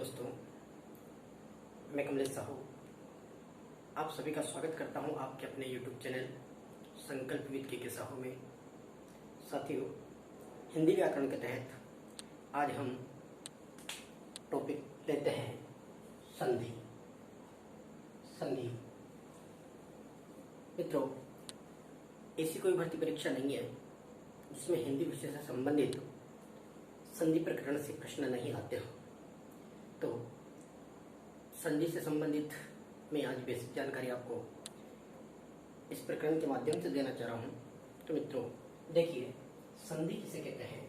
दोस्तों, मैं कमलेश साहू आप सभी का स्वागत करता हूं आपके अपने YouTube चैनल संकल्प विद के साहू में। साथियों, हिंदी व्याकरण के तहत आज हम टॉपिक लेते हैं संधि। संधि मित्रों, ऐसी कोई भर्ती परीक्षा नहीं है जिसमें हिंदी विषय से संबंधित संधि प्रकरण से प्रश्न नहीं आते हो। तो संधि से संबंधित मैं आज बेसिक जानकारी आपको इस प्रकरण के माध्यम से देना चाह रहा हूं। तो मित्रों देखिए, संधि किसे कहते हैं?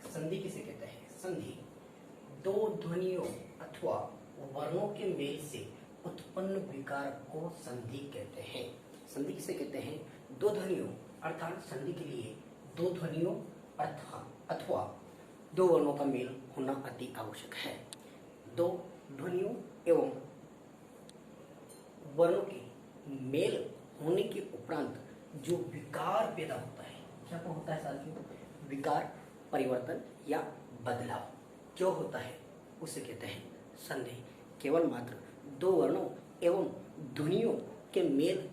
संधि किसे कहते हैं? संधि दो ध्वनियों अथवा वर्णों के मेल से उत्पन्न विकार को संधि कहते हैं। संधि किसे कहते हैं? दो ध्वनियों अर्थात संधि के लिए दो ध्वनियों अथवा दो वर्णों का मेल होना अति आवश्यक है। दो ध्वनियों एवं वर्णों के मेल होने के उपरांत जो विकार पैदा होता है, क्या होता है साथियों? विकार, परिवर्तन या बदलाव जो होता है उसे कहते हैं संधि। केवल मात्र दो वर्णों एवं ध्वनियों के मेल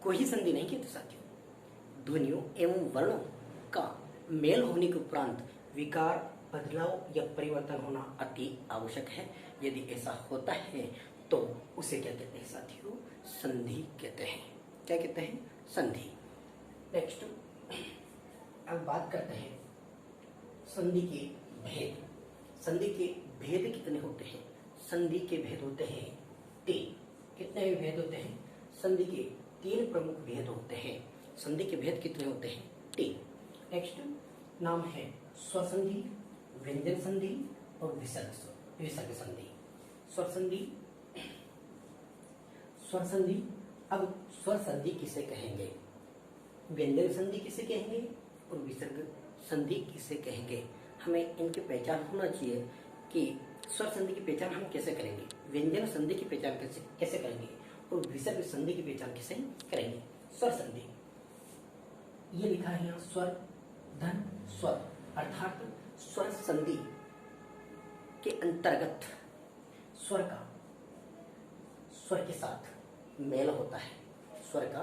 को ही संधि नहीं कहते साथियों। ध्वनियों एवं वर्णों का मेल होने के उपरांत विकार, बदलाव या परिवर्तन होना अति आवश्यक है। यदि ऐसा होता है तो उसे क्या कहते हैं साथियों? संधि कहते हैं। क्या कहते हैं? संधि। नेक्स्ट अब बात करते हैं संधि के भेद। संधि के भेद कितने होते हैं? संधि के भेद होते हैं तीन। कितने भेद होते हैं? संधि के तीन प्रमुख भेद होते हैं। संधि के भेद कितने होते हैं? तीन। नेक्स्ट नाम है स्वर संधि, व्यंजन संधि और विसर्ग संधि। स्वर संधि, स्वर संधि। अब स्वर संधि किसे कहेंगे, व्यंजन संधि किसे कहेंगे और विसर्ग संधि किसे कहेंगे? हमें इनकी पहचान होना चाहिए कि स्वर संधि की पहचान हम कैसे करेंगे, व्यंजन संधि की पहचान कैसे करेंगे और विसर्ग संधि की पहचान कैसे करेंगे। स्वर संधि ये लिखा है यहाँ स्वर धन स्वर, अर्थात स्वर संधि के अंतर्गत स्वर का स्वर के साथ मेल होता है। स्वर का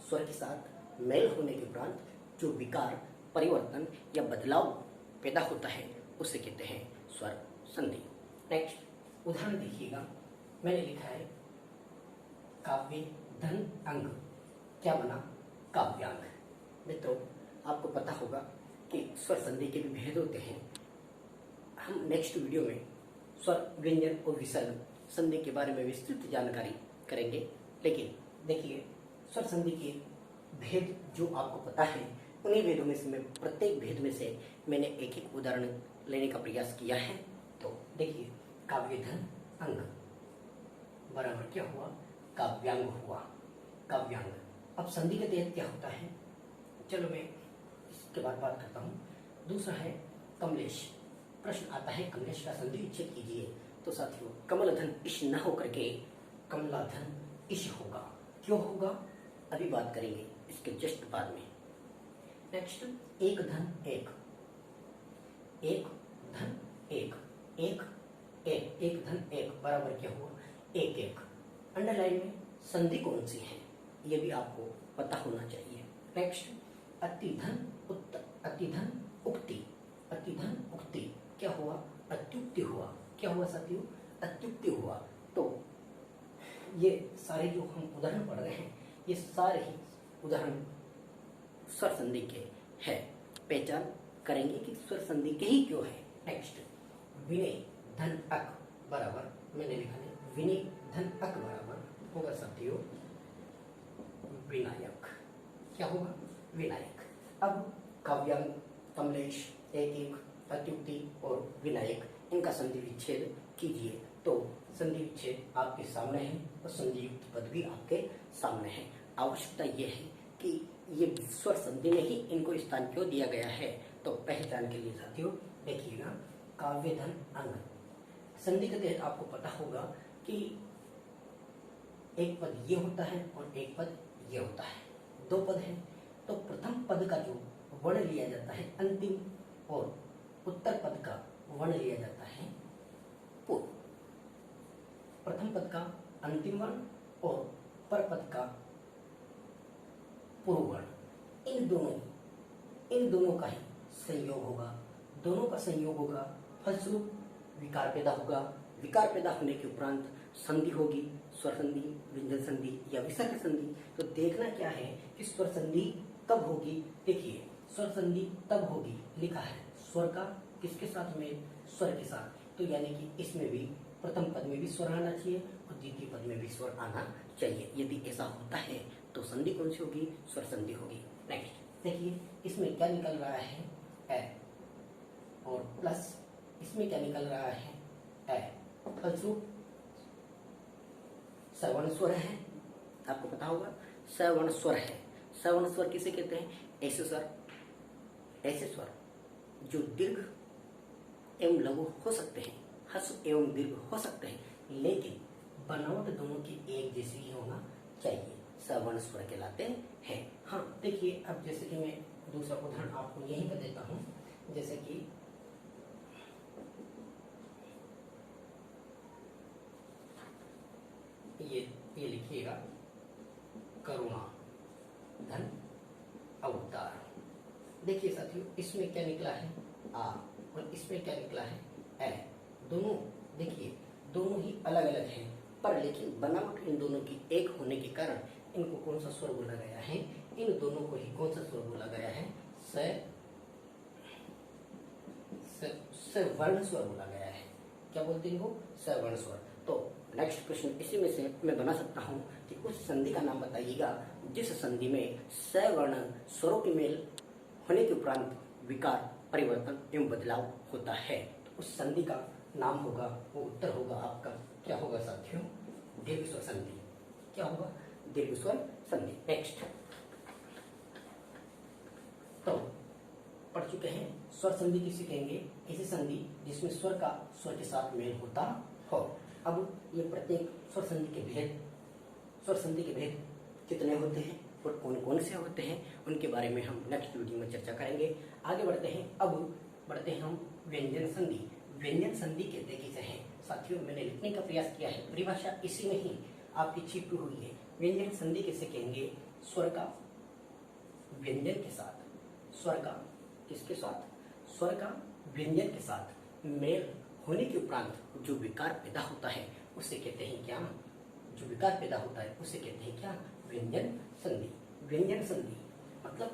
स्वर के साथ मेल होने के उपरांत जो विकार, परिवर्तन या बदलाव पैदा होता है उसे कहते हैं स्वर संधि। नेक्स्ट उदाहरण देखिएगा, मैंने लिखा है काव्य धन अंग। क्या बना? काव्यांग। मित्रों आपको पता होगा कि स्वर संधि के भी भेद होते हैं। हम नेक्स्ट वीडियो में स्वर, व्यंजन और विसर्ग संधि के बारे में विस्तृत जानकारी करेंगे। लेकिन देखिए, स्वर संधि के भेद जो आपको पता है उन्हीं भेदों में से मैं प्रत्येक भेद में से मैंने एक एक उदाहरण लेने का प्रयास किया है। तो देखिए, काव्य धन अंग बराबर क्या हुआ? काव्यांग हुआ। काव्यांग। अब संधि के तहत क्या होता है, चलो मैं इसके बाद बात करता हूँ। दूसरा है कमलेश। प्रश्न आता है कमलेश का संधि विच्छेद कीजिए। तो साथियों, कमल धन इश न होकर के कमला धन इश होगा। क्यों होगा? अभी बात करेंगे इसके जस्ट बाद में। नेक्स्ट एक धन एक, एक धन एक, एक एक, एक धन एक बराबर क्या हुआ? एक एक। अंडरलाइन में संधि कौन सी है ये भी आपको पता होना चाहिए। नेक्स्ट अतिधन उत्तर, अतिधन उक्ति, अतिधन उक्ति क्या हुआ? अत्युक्ति हुआ। क्या हुआ साथियों? अत्युक्ति हुआ। तो ये सारे जो हम उदाहरण पढ़ रहे हैं ये सारे ही उदाहरण स्वर संधि के हैं। पहचान करेंगे कि स्वर संधि के ही क्यों है। नेक्स्ट विनय धन अक बराबर, मैंने लिखा है विनय धन अक बराबर होगा साथियों विनायक। क्या होगा? विनायक। अब काव्यांग, कमलेश, एक एक, अत्युक्ति और विनायक, इनका संधि विच्छेद कीजिए। तो संधि विच्छेद आपके सामने है और संधि युक्त पद भी आपके सामने है। आवश्यकता यह है कि ये स्वर संधि में ही इनको स्थान क्यों दिया गया है। तो पहचान के लिए साथियों देखिएगा, काव्य धन अंग संधि के तहत आपको पता होगा कि एक पद ये होता है और एक पद ये होता है। दो पद है तो प्रथम पद का जो वर्ण लिया जाता है अंतिम और उत्तर पद का वर्ण लिया जाता है प्रथम पद का अंतिम वर्ण और पर पद का पूर्व वर्ण, इन दोनों का ही संयोग होगा। दोनों का संयोग होगा, फलस्वरूप विकार पैदा होगा। विकार पैदा होने के उपरांत संधि होगी, स्वर संधि, व्यंजन संधि या विसर्ग संधि। तो देखना क्या है कि स्वर संधि कब होगी। देखिए, स्वर संधि तब होगी, लिखा है स्वर का किसके साथ में, स्वर के साथ। तो यानी कि इसमें भी प्रथम पद में भी स्वर आना चाहिए और द्वितीय पद में भी स्वर आना चाहिए। यदि ऐसा होता है तो संधि कौन सी होगी, स्वर संधि होगी। नेक्स्ट देखिए, इसमें क्या निकल रहा है, ए, और प्लस इसमें क्या निकल रहा है, ए। फलस्वरूप सवर्ण स्वर है, आपको पता होगा सवर्ण स्वर है। सवर्ण स्वर किसे कहते हैं, ऐसे स्वर जो दीर्घ एवं लघु हो सकते हैं, ह्रस्व एवं दीर्घ हो सकते हैं, लेकिन बनावट दोनों की एक जैसी ही होना चाहिए, सवर्ण स्वर कहलाते हैं। हाँ देखिए, अब जैसे कि मैं दूसरा उदाहरण आपको यहीं पर देता हूं, जैसे कि ये लिखिएगा करुणा धन अवतार। देखिए साथियों, इसमें क्या निकला है, आ, और इसमें क्या निकला है, ए। दोनों देखिए, दोनों ही अलग अलग हैं, पर लेकिन बनावट इन दोनों की एक होने के कारण इनको कौन सा स्वर बोला गया है, इन दोनों को ही कौन सा स्वर बोला गया है, सवर्ण स्वर बोला गया है। क्या बोलते हैं इनको, सवर्ण स्वर। तो नेक्स्ट प्रश्न इसी में से मैं बना सकता हूं कि उस संधि का नाम बताइएगा जिस संधि में सवर्ण स्वरों के मेल होने के उपरांत विकार परिवर्तन एवं बदलाव होता है। तो उस संधि का नाम होगा, वो उत्तर होगा आपका क्या होगा साथियों, दीर्घ स्वर संधि। क्या होगा, दीर्घ स्वर संधि। नेक्स्ट तो पढ़ चुके हैं, स्वर संधि किसे कहेंगे, ऐसी संधि जिसमें स्वर का स्वर के साथ मेल होता हो। अब ये प्रत्येक स्वर संधि के भेद कितने होते हैं और कौन कौन से होते हैं, उनके बारे में हम नेक्स्ट वीडियो में चर्चा करेंगे। आगे बढ़ते हैं, अब बढ़ते हैं हम व्यंजन संधि। व्यंजन संधि कहते किसे हैं साथियों, मैंने लिखने का प्रयास किया है, परिभाषा इसी में ही आपकी छिपी हुई है। व्यंजन संधि किसे कहेंगे, स्वर का व्यंजन के साथ, स्वर का किसके साथ, स्वर का व्यंजन के साथ मेल होने के उपरांत जो विकार पैदा होता है उसे कहते हैं क्या, जो विकार पैदा होता है उसे कहते हैं क्या, व्यंजन संधि। व्यंजन संधि मतलब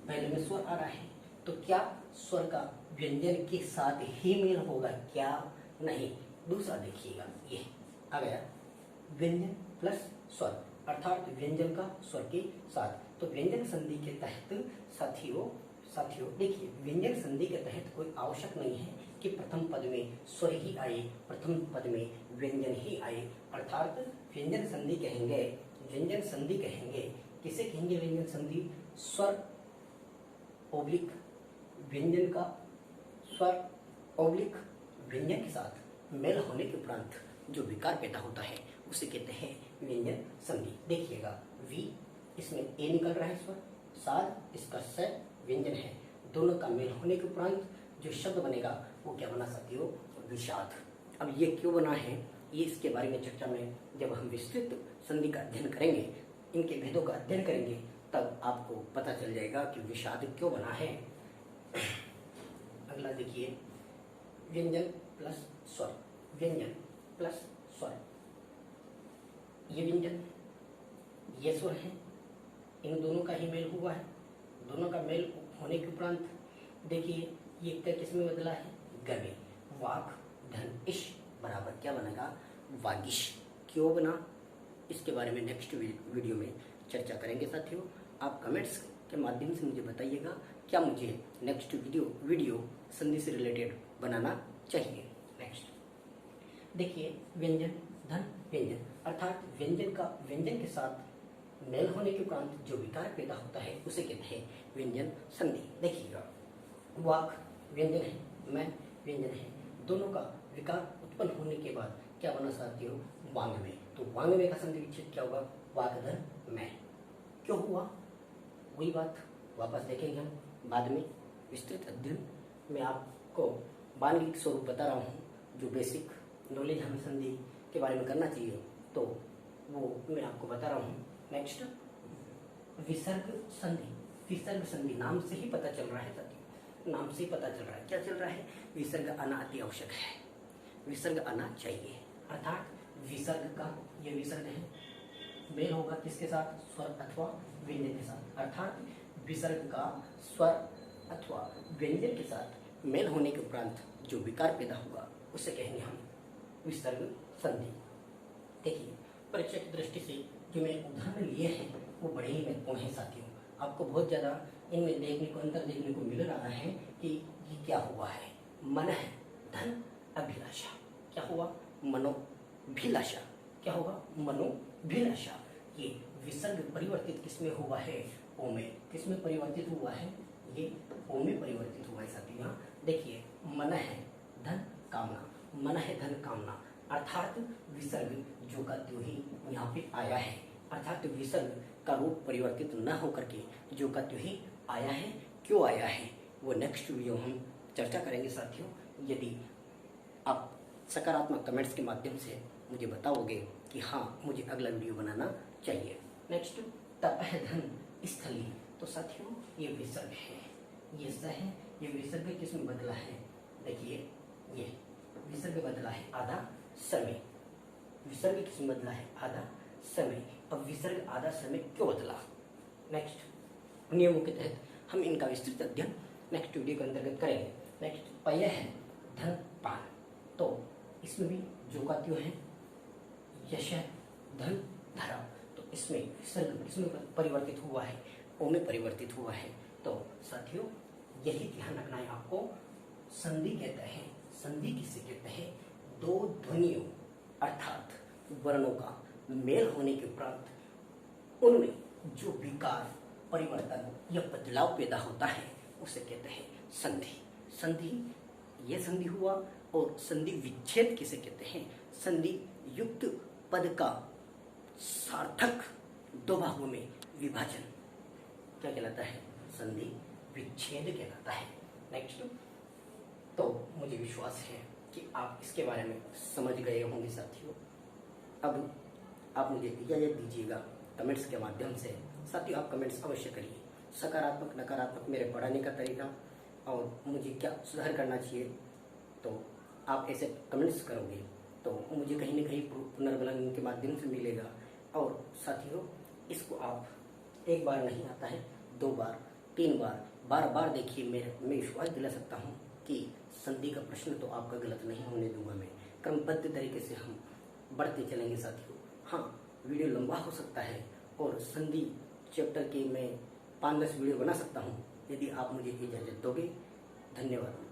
पहले में स्वर आ रहा है तो क्या स्वर का व्यंजन के साथ ही मेल होगा, क्या नहीं। दूसरा देखिएगा, ये आ गया व्यंजन प्लस स्वर, अर्थात व्यंजन का स्वर के साथ। तो व्यंजन संधि के तहत साथियों देखिए, व्यंजन संधि के तहत कोई आवश्यक नहीं है कि प्रथम पद में स्वर ही आए, प्रथम पद में व्यंजन ही आए, अर्थात व्यंजन संधि कहेंगे, व्यंजन संधि कहेंगे किसे कहेंगे, व्यंजन संधि स्वर ओब्लिक व्यंजन का, स्वर ओब्लिक व्यंजन के साथ मेल होने के उपरांत जो विकार पैदा होता है उसे कहते हैं व्यंजन संधि। देखिएगा, वी इसमें ए निकल रहा है स्वर, साध इसका स व्यंजन है, दोनों का मेल होने के उपरांत जो शब्द बनेगा वो क्या बना सकती हो, विषाद। अब ये क्यों बना है, ये इसके बारे में चर्चा में जब हम विस्तृत संधि का अध्ययन करेंगे, इनके भेदों का अध्ययन करेंगे, तब आपको पता चल जाएगा कि विषाद क्यों बना है। अगला देखिए, व्यंजन प्लस स्वर, व्यंजन प्लस स्वर, ये व्यंजन ये स्वर है, इन दोनों का ही मेल हुआ है, दोनों का मेल होने के उपरांत देखिए ये किस में बदला है, ग में। वाक धन इश बराबर क्या बनेगा, वागिश। क्यों बना, इसके बारे में नेक्स्ट वीडियो में चर्चा करेंगे साथियों। आप कमेंट्स के माध्यम से मुझे बताइएगा क्या मुझे नेक्स्ट वीडियो संधि से रिलेटेड बनाना चाहिए। नेक्स्ट देखिए, व्यंजन धन व्यंजन, अर्थात व्यंजन का व्यंजन के साथ मेल होने के उपरांत जो विकार पैदा होता है उसे कहते हैं व्यंजन संधि। देखिएगा, वाक व्यंजन है, मैं व्यंजन है, दोनों का विकार उत्पन्न होने के बाद क्या बना सकती हो, वांग्मय। तो वांग्मय का संधि विच्छेद क्या होगा, वागधर मैं। क्यों हुआ, वही बात वापस देखेंगे हम बाद में विस्तृत अध्ययन में। आपको वांगिक स्वरूप बता रहा हूँ, जो बेसिक नॉलेज हमें संधि के बारे में करना चाहिए, तो वो मैं आपको बता रहा हूँ। नेक्स्ट, विसर्ग संधि। विसर्ग संधि नाम से ही पता चल रहा है साथियों, नाम से ही पता चल रहा है, क्या चल रहा है, विसर्ग आना अति आवश्यक है, विसर्ग आना चाहिए। अर्थात विसर्ग का, ये विसर्ग है, मेल होगा किसके साथ, स्वर अथवा व्यंजन के साथ। अर्थात विसर्ग का स्वर अथवा व्यंजन के साथ मेल होने के उपरांत जो विकार पैदा होगा उसे कहेंगे हम विसर्ग संधि। देखिए, परीक्षा की दृष्टि से जो मैंने उदाहरण लिए हैं वो बड़े ही महत्वपूर्ण हैं साथियों। आपको बहुत ज़्यादा इनमें देखने को, अंतर देखने को मिल रहा है कि ये क्या हुआ है। मन है, धन, अभिलाषा। क्या हुआ, मनोभिलाषा। क्या होगा, मनोभिलाषा। ये विसर्ग परिवर्तित किसमें हुआ है, ओ में। किसमें परिवर्तित हुआ है, ये ओ में परिवर्तित हुआ है साथियों। यहाँ देखिए, मन है, धन, कामना। मन है, धन, कामना, अर्थात विसर्ग जो का त्यों ही यहाँ पे आया है। अर्थात विसर्ग का रूप परिवर्तित न होकर के जो का त्यों ही आया है। क्यों आया है वो नेक्स्ट वीडियो हम चर्चा करेंगे साथियों। यदि आप सकारात्मक कमेंट्स के माध्यम से मुझे बताओगे कि हाँ, मुझे अगला वीडियो बनाना चाहिए। नेक्स्ट, तपह धन स्थली। तो साथियों ये विसर्ग है, ये स है, ये विसर्ग किसमें बदला है, देखिए ये विसर्ग बदला है आधा समय। विसर्ग किसमें बदला है, आधा समय। अब विसर्ग आधा समय क्यों बदला, नेक्स्ट नियमों के तहत हम इनका विस्तृत अध्ययन नेक्स्ट वीडियो के अंतर्गत करेंगे। नेक्स्ट, पय है, धन, पान। तो इसमें भी जो का त्यों है, यश है, धन, धरा। तो इसमें विसर्ग किसमें परिवर्तित हुआ है, ओ में परिवर्तित हुआ है। तो साथियों यही ध्यान रखना है आपको। संधि कहते हैं, संधि किसे कहते हैं, दो ध्वनियों अर्थात वर्णों का मेल होने के उपरांत उनमें जो विकार, परिवर्तन या बदलाव पैदा होता है उसे कहते हैं संधि। संधि, ये संधि हुआ। और संधि विच्छेद किसे कहते हैं, संधि युक्त पद का सार्थक दो भागों में विभाजन क्या कहलाता है, संधि विच्छेद कहलाता है। नेक्स्ट, तो मुझे विश्वास है कि आप इसके बारे में समझ गए होंगे साथियों। अब आप मुझे इजाज़त दीजिएगा कमेंट्स के माध्यम से। साथियों आप कमेंट्स अवश्य करिए, सकारात्मक नकारात्मक मेरे पढ़ाने का तरीका और मुझे क्या सुधार करना चाहिए। तो आप ऐसे कमेंट्स करोगे तो मुझे कहीं ना कहीं पुनर्बलन के माध्यम से मिलेगा। और साथियों इसको आप एक बार नहीं आता है, 2 बार 3 बार बार बार देखिए। मैं विश्वास दिला सकता हूँ कि संधि का प्रश्न तो आपका गलत नहीं होने दूंगा मैं। क्रमबद्ध तरीके से हम बढ़ते चलेंगे साथियों। हाँ, वीडियो लंबा हो सकता है और संधि चैप्टर के मैं 5-10 वीडियो बना सकता हूँ यदि आप मुझे इजाज़त दोगे। धन्यवाद।